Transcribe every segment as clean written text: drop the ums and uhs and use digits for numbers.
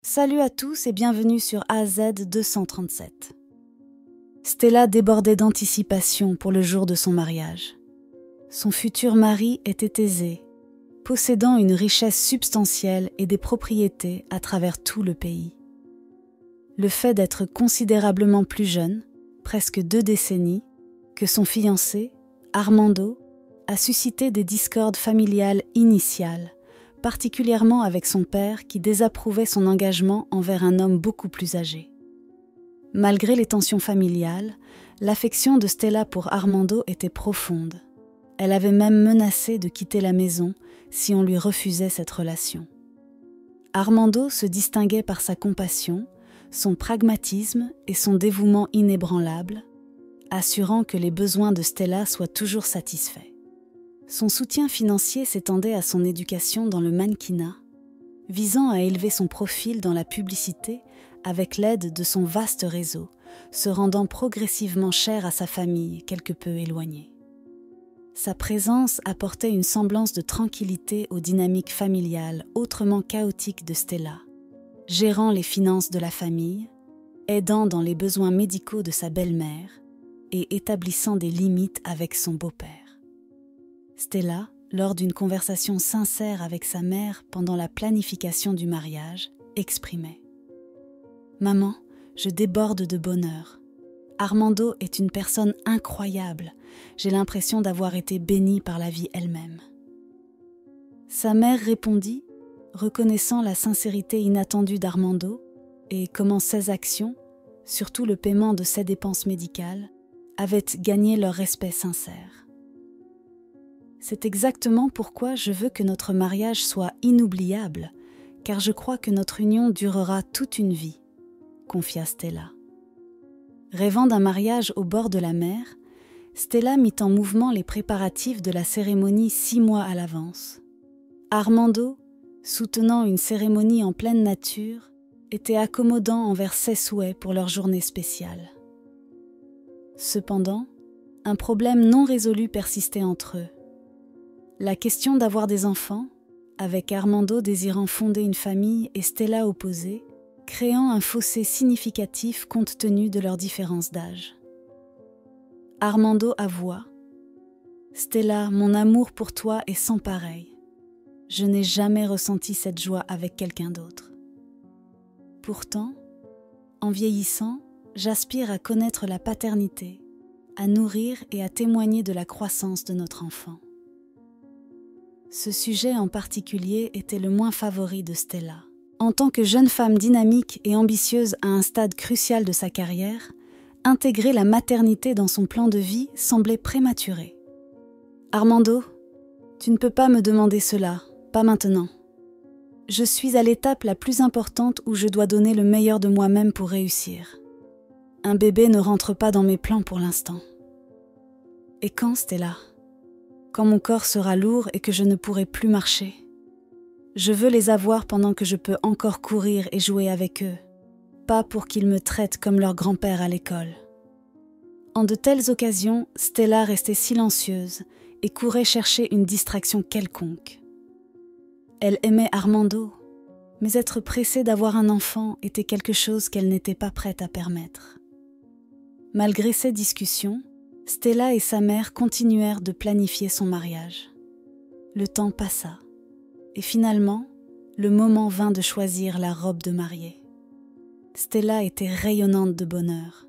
Salut à tous et bienvenue sur AZ 237. Stella débordait d'anticipation pour le jour de son mariage. Son futur mari était aisé, possédant une richesse substantielle et des propriétés à travers tout le pays. Le fait d'être considérablement plus jeune, presque 2 décennies, que son fiancé, Armando, a suscité des discordes familiales initiales, particulièrement avec son père qui désapprouvait son engagement envers un homme beaucoup plus âgé. Malgré les tensions familiales, l'affection de Stella pour Armando était profonde. Elle avait même menacé de quitter la maison si on lui refusait cette relation. Armando se distinguait par sa compassion, son pragmatisme et son dévouement inébranlable, assurant que les besoins de Stella soient toujours satisfaits. Son soutien financier s'étendait à son éducation dans le mannequinat, visant à élever son profil dans la publicité avec l'aide de son vaste réseau, se rendant progressivement cher à sa famille quelque peu éloignée. Sa présence apportait une semblance de tranquillité aux dynamiques familiales autrement chaotiques de Stella, gérant les finances de la famille, aidant dans les besoins médicaux de sa belle-mère et établissant des limites avec son beau-père. Stella, lors d'une conversation sincère avec sa mère pendant la planification du mariage, exprimait « Maman, je déborde de bonheur. Armando est une personne incroyable. J'ai l'impression d'avoir été bénie par la vie elle-même. » Sa mère répondit, reconnaissant la sincérité inattendue d'Armando et comment ses actions, surtout le paiement de ses dépenses médicales, avaient gagné leur respect sincère. C'est exactement pourquoi je veux que notre mariage soit inoubliable, car je crois que notre union durera toute une vie, confia Stella. Rêvant d'un mariage au bord de la mer, Stella mit en mouvement les préparatifs de la cérémonie 6 mois à l'avance. Armando, soutenant une cérémonie en pleine nature, était accommodant envers ses souhaits pour leur journée spéciale. Cependant, un problème non résolu persistait entre eux. La question d'avoir des enfants, avec Armando désirant fonder une famille et Stella opposée, créant un fossé significatif compte tenu de leurs différences d'âge. Armando avoua « Stella, mon amour pour toi est sans pareil. Je n'ai jamais ressenti cette joie avec quelqu'un d'autre. Pourtant, en vieillissant, j'aspire à connaître la paternité, à nourrir et à témoigner de la croissance de notre enfant. » Ce sujet en particulier était le moins favori de Stella. En tant que jeune femme dynamique et ambitieuse à un stade crucial de sa carrière, intégrer la maternité dans son plan de vie semblait prématuré. « Armando, tu ne peux pas me demander cela, pas maintenant. Je suis à l'étape la plus importante où je dois donner le meilleur de moi-même pour réussir. Un bébé ne rentre pas dans mes plans pour l'instant. » Et quand, Stella ? Quand mon corps sera lourd et que je ne pourrai plus marcher. Je veux les avoir pendant que je peux encore courir et jouer avec eux, pas pour qu'ils me traitent comme leur grand-père à l'école. En de telles occasions, Stella restait silencieuse et courait chercher une distraction quelconque. Elle aimait Armando, mais être pressée d'avoir un enfant était quelque chose qu'elle n'était pas prête à permettre. Malgré ces discussions, Stella et sa mère continuèrent de planifier son mariage. Le temps passa, et finalement, le moment vint de choisir la robe de mariée. Stella était rayonnante de bonheur.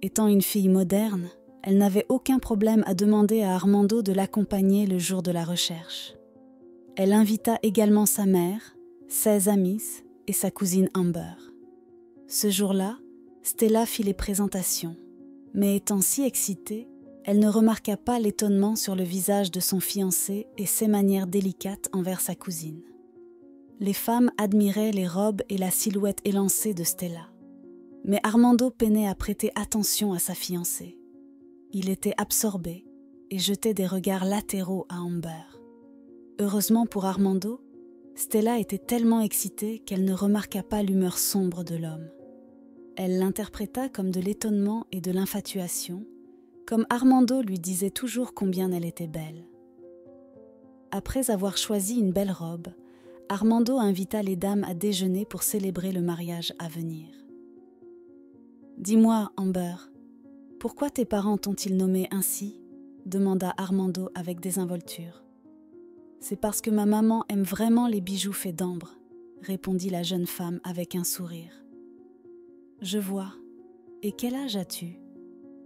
Étant une fille moderne, elle n'avait aucun problème à demander à Armando de l'accompagner le jour de la recherche. Elle invita également sa mère, ses amis et sa cousine Amber. Ce jour-là, Stella fit les présentations. Mais étant si excitée, elle ne remarqua pas l'étonnement sur le visage de son fiancé et ses manières délicates envers sa cousine. Les femmes admiraient les robes et la silhouette élancée de Stella. Mais Armando peinait à prêter attention à sa fiancée. Il était absorbé et jetait des regards latéraux à Amber. Heureusement pour Armando, Stella était tellement excitée qu'elle ne remarqua pas l'humeur sombre de l'homme. Elle l'interpréta comme de l'étonnement et de l'infatuation, comme Armando lui disait toujours combien elle était belle. Après avoir choisi une belle robe, Armando invita les dames à déjeuner pour célébrer le mariage à venir. « Dis-moi, Amber, pourquoi tes parents t'ont-ils nommé ainsi ?» demanda Armando avec désinvolture. « C'est parce que ma maman aime vraiment les bijoux faits d'ambre, » répondit la jeune femme avec un sourire. « Je vois. Et quel âge as-tu ?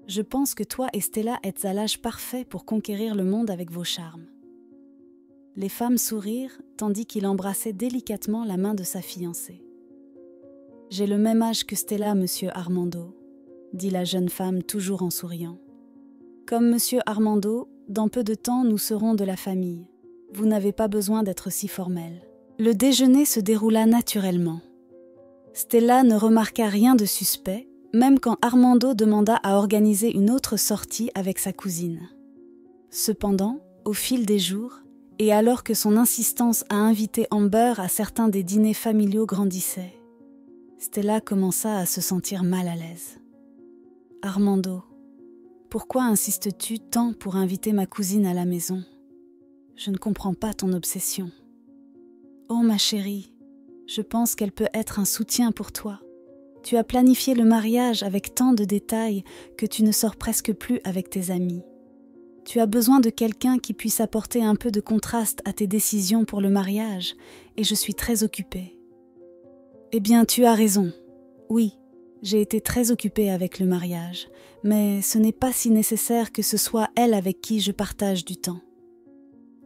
Je pense que toi et Stella êtes à l'âge parfait pour conquérir le monde avec vos charmes. » Les femmes sourirent tandis qu'il embrassait délicatement la main de sa fiancée. « J'ai le même âge que Stella, monsieur Armando, » dit la jeune femme toujours en souriant. « Comme monsieur Armando, dans peu de temps nous serons de la famille. Vous n'avez pas besoin d'être si formel. » Le déjeuner se déroula naturellement. Stella ne remarqua rien de suspect, même quand Armando demanda à organiser une autre sortie avec sa cousine. Cependant, au fil des jours, et alors que son insistance à inviter Amber à certains des dîners familiaux grandissait, Stella commença à se sentir mal à l'aise. « Armando, pourquoi insistes-tu tant pour inviter ma cousine à la maison ? Je ne comprends pas ton obsession. » « Oh ma chérie, je pense qu'elle peut être un soutien pour toi. Tu as planifié le mariage avec tant de détails que tu ne sors presque plus avec tes amis. Tu as besoin de quelqu'un qui puisse apporter un peu de contraste à tes décisions pour le mariage, et je suis très occupée. » « Eh bien, tu as raison. Oui, j'ai été très occupée avec le mariage, mais ce n'est pas si nécessaire que ce soit elle avec qui je partage du temps.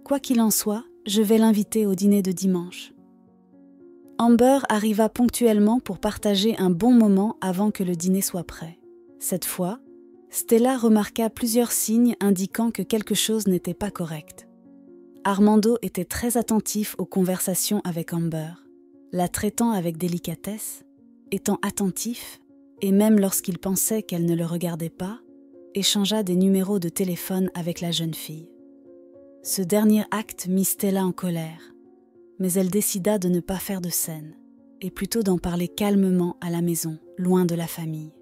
Quoi qu'il en soit, je vais l'inviter au dîner de dimanche. » Amber arriva ponctuellement pour partager un bon moment avant que le dîner soit prêt. Cette fois, Stella remarqua plusieurs signes indiquant que quelque chose n'était pas correct. Armando était très attentif aux conversations avec Amber, la traitant avec délicatesse, étant attentif, et même lorsqu'il pensait qu'elle ne le regardait pas, échangea des numéros de téléphone avec la jeune fille. Ce dernier acte mit Stella en colère, mais elle décida de ne pas faire de scène, et plutôt d'en parler calmement à la maison, loin de la famille.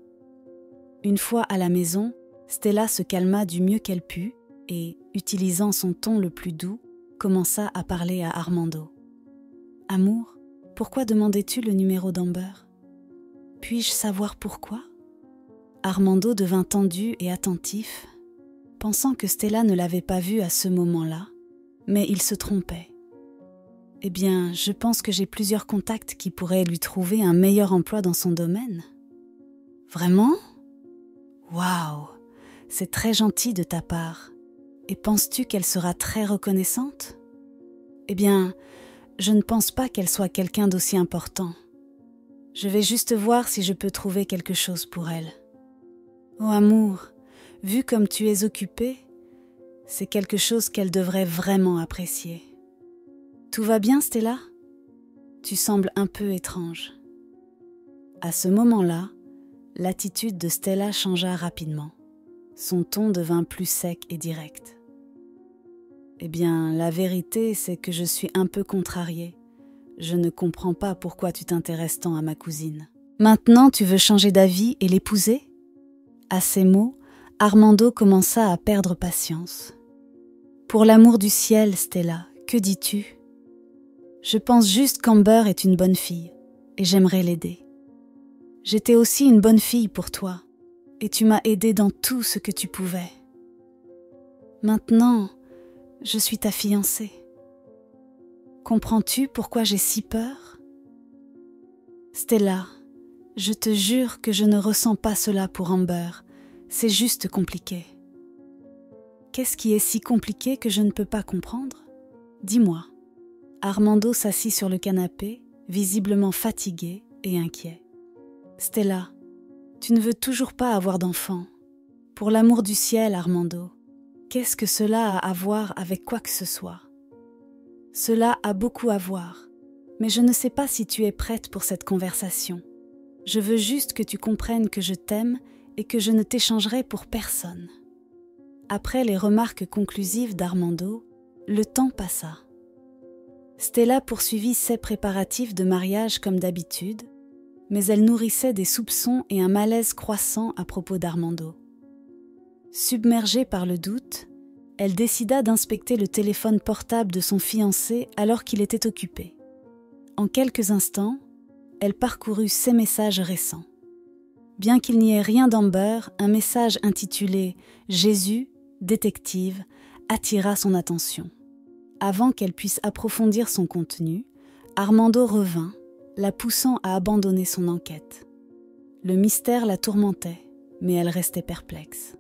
Une fois à la maison, Stella se calma du mieux qu'elle put et, utilisant son ton le plus doux, commença à parler à Armando. « Amour, pourquoi demandais-tu le numéro d'Amber ? Puis-je savoir pourquoi ?» Armando devint tendu et attentif, pensant que Stella ne l'avait pas vu à ce moment-là, mais il se trompait. « Eh bien, je pense que j'ai plusieurs contacts qui pourraient lui trouver un meilleur emploi dans son domaine. »« Vraiment ? Waouh, c'est très gentil de ta part. Et penses-tu qu'elle sera très reconnaissante ? Eh bien, je ne pense pas qu'elle soit quelqu'un d'aussi important. Je vais juste voir si je peux trouver quelque chose pour elle. Oh amour, vu comme tu es occupée, c'est quelque chose qu'elle devrait vraiment apprécier. Tout va bien, Stella ? Tu sembles un peu étrange. » À ce moment-là, l'attitude de Stella changea rapidement. Son ton devint plus sec et direct. « Eh bien, la vérité, c'est que je suis un peu contrariée. Je ne comprends pas pourquoi tu t'intéresses tant à ma cousine. Maintenant, tu veux changer d'avis et l'épouser ?» À ces mots, Armando commença à perdre patience. « Pour l'amour du ciel, Stella, que dis-tu ? Je pense juste qu'Amber est une bonne fille et j'aimerais l'aider. J'étais aussi une bonne fille pour toi et tu m'as aidé dans tout ce que tu pouvais. Maintenant, je suis ta fiancée. Comprends-tu pourquoi j'ai si peur ? Stella, je te jure que je ne ressens pas cela pour Amber, c'est juste compliqué. Qu'est-ce qui est si compliqué que je ne peux pas comprendre ? Dis-moi. » Armando s'assit sur le canapé, visiblement fatigué et inquiet. « Stella, tu ne veux toujours pas avoir d'enfant. Pour l'amour du ciel, Armando, qu'est-ce que cela a à voir avec quoi que ce soit ? Cela a beaucoup à voir, mais je ne sais pas si tu es prête pour cette conversation. Je veux juste que tu comprennes que je t'aime et que je ne t'échangerai pour personne. » Après les remarques conclusives d'Armando, le temps passa. Stella poursuivit ses préparatifs de mariage comme d'habitude, mais elle nourrissait des soupçons et un malaise croissant à propos d'Armando. Submergée par le doute, elle décida d'inspecter le téléphone portable de son fiancé alors qu'il était occupé. En quelques instants, elle parcourut ses messages récents. Bien qu'il n'y ait rien d'Amber, un message intitulé « Jésus, détective » attira son attention. Avant qu'elle puisse approfondir son contenu, Armando revint, la poussant à abandonner son enquête. Le mystère la tourmentait, mais elle restait perplexe.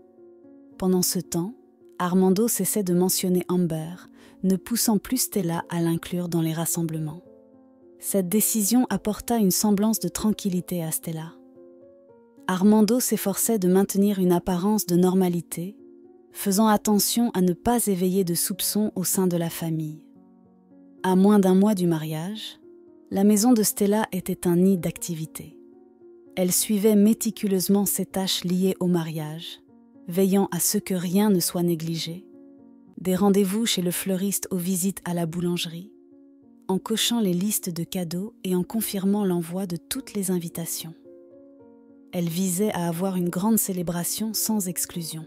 Pendant ce temps, Armando cessait de mentionner Amber, ne poussant plus Stella à l'inclure dans les rassemblements. Cette décision apporta une semblance de tranquillité à Stella. Armando s'efforçait de maintenir une apparence de normalité, faisant attention à ne pas éveiller de soupçons au sein de la famille. À moins d'un mois du mariage, la maison de Stella était un nid d'activité. Elle suivait méticuleusement ses tâches liées au mariage, veillant à ce que rien ne soit négligé, des rendez-vous chez le fleuriste aux visites à la boulangerie, en cochant les listes de cadeaux et en confirmant l'envoi de toutes les invitations. Elle visait à avoir une grande célébration sans exclusion.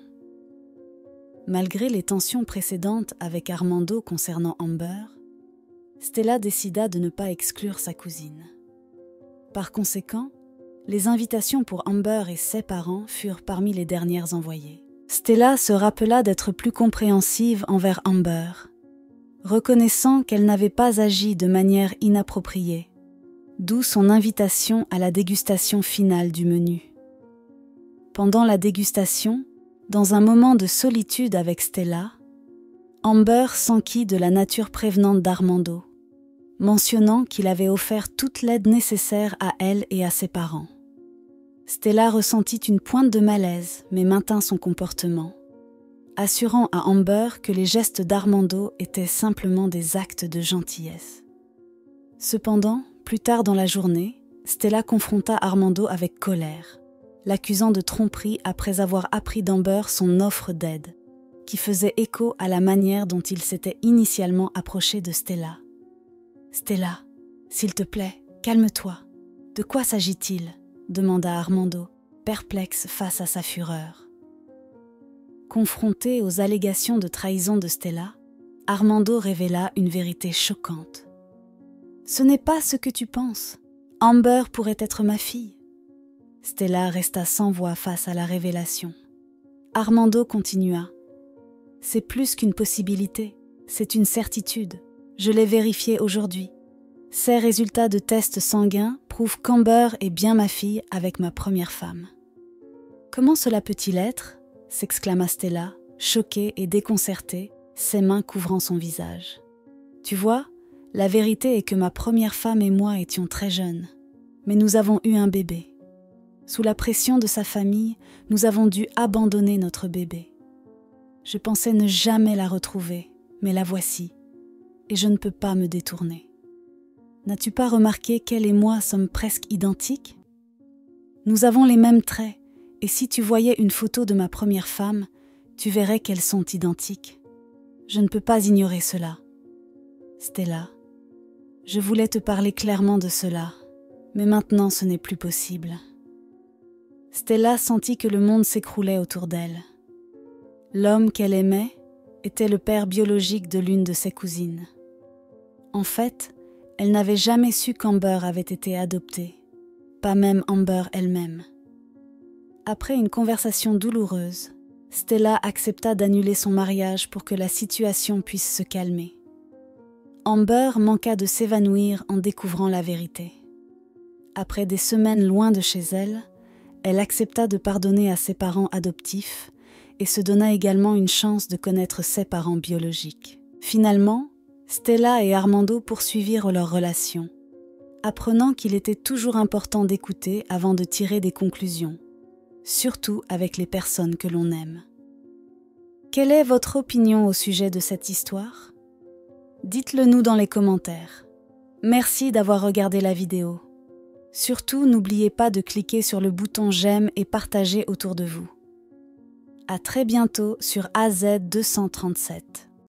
Malgré les tensions précédentes avec Armando concernant Amber, Stella décida de ne pas exclure sa cousine. Par conséquent, les invitations pour Amber et ses parents furent parmi les dernières envoyées. Stella se rappela d'être plus compréhensive envers Amber, reconnaissant qu'elle n'avait pas agi de manière inappropriée, d'où son invitation à la dégustation finale du menu. Pendant la dégustation, dans un moment de solitude avec Stella, Amber s'enquit de la nature prévenante d'Armando, mentionnant qu'il avait offert toute l'aide nécessaire à elle et à ses parents. Stella ressentit une pointe de malaise, mais maintint son comportement, assurant à Amber que les gestes d'Armando étaient simplement des actes de gentillesse. Cependant, plus tard dans la journée, Stella confronta Armando avec colère, l'accusant de tromperie après avoir appris d'Amber son offre d'aide, qui faisait écho à la manière dont il s'était initialement approché de Stella. « Stella, s'il te plaît, calme-toi. De quoi s'agit-il » demanda Armando, perplexe face à sa fureur. Confronté aux allégations de trahison de Stella, Armando révéla une vérité choquante. « Ce n'est pas ce que tu penses. Amber pourrait être ma fille. » Stella resta sans voix face à la révélation. Armando continua. « C'est plus qu'une possibilité, c'est une certitude. Je l'ai vérifié aujourd'hui. Ces résultats de tests sanguins prouvent qu'Amber est bien ma fille avec ma première femme. » « Comment cela peut-il être ?» s'exclama Stella, choquée et déconcertée, ses mains couvrant son visage. « Tu vois, la vérité est que ma première femme et moi étions très jeunes, mais nous avons eu un bébé. Sous la pression de sa famille, nous avons dû abandonner notre bébé. Je pensais ne jamais la retrouver, mais la voici, et je ne peux pas me détourner. N'as-tu pas remarqué qu'elle et moi sommes presque identiques? Nous avons les mêmes traits, et si tu voyais une photo de ma première femme, tu verrais qu'elles sont identiques. Je ne peux pas ignorer cela. Stella, je voulais te parler clairement de cela, mais maintenant ce n'est plus possible. » Stella sentit que le monde s'écroulait autour d'elle. L'homme qu'elle aimait était le père biologique de l'une de ses cousines. En fait, elle n'avait jamais su qu'Amber avait été adoptée, pas même Amber elle-même. Après une conversation douloureuse, Stella accepta d'annuler son mariage pour que la situation puisse se calmer. Amber manqua de s'évanouir en découvrant la vérité. Après des semaines loin de chez elle, elle accepta de pardonner à ses parents adoptifs et se donna également une chance de connaître ses parents biologiques. Finalement, Stella et Armando poursuivirent leur relation, apprenant qu'il était toujours important d'écouter avant de tirer des conclusions, surtout avec les personnes que l'on aime. Quelle est votre opinion au sujet de cette histoire ? Dites-le nous dans les commentaires. Merci d'avoir regardé la vidéo. Surtout, n'oubliez pas de cliquer sur le bouton j'aime et partager autour de vous. À très bientôt sur AZ237.